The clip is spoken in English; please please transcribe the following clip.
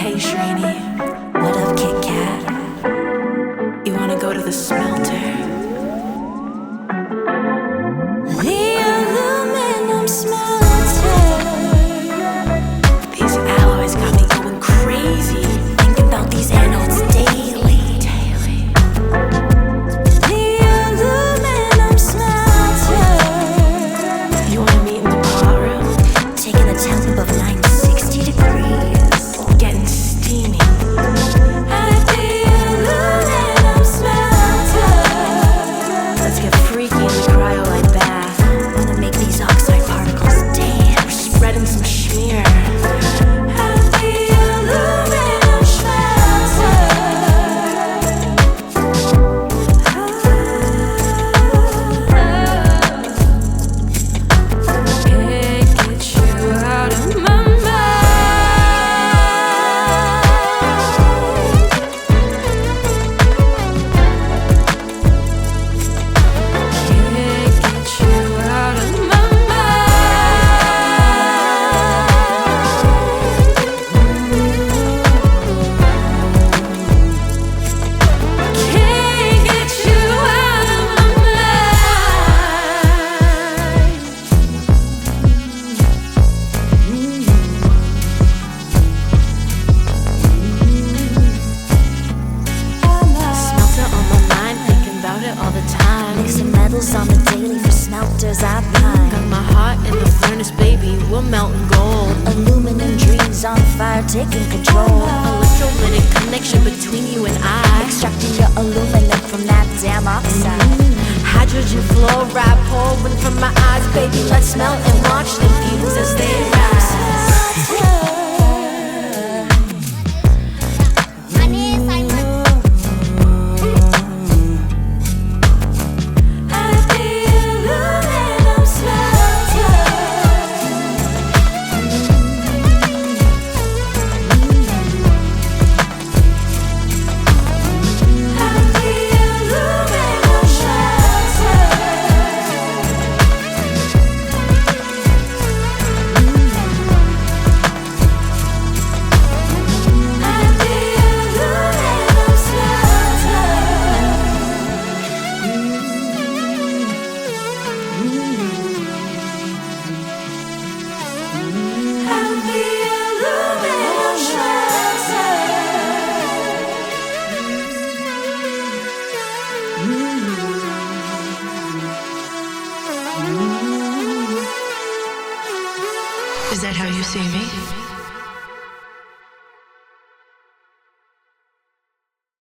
Hey Shrenie, What up, Kit Kat? you wanna go to the shmelter? The aluminum smelter. These alloys got me going crazy, Thinking about these anodes daily. The aluminum smelter. You wanna meet in the pot room? Taking a temp above 960 degrees. Getting steamy. At the aluminum smelter. Let's get freaky in the cryolite bath. Wanna make these oxide particles dance. Spreading some shmeer. At the aluminum smelter. Can't get you out of my mind. Can't get you out of my mind. Can't get you out of my mind. Smelter on my mind, thinking about it all the time. Mixing metals on the daily for smelters I pine. Got my heart in the furnace, baby, we're melting gold. Aluminum dreams on fire, taking control. Electrolytic connection between you and I. Extracting your aluminum from that damn oxide. Hydrogen fluoride pouring from my eyes, baby, let's melt and watch them fuse as they rise.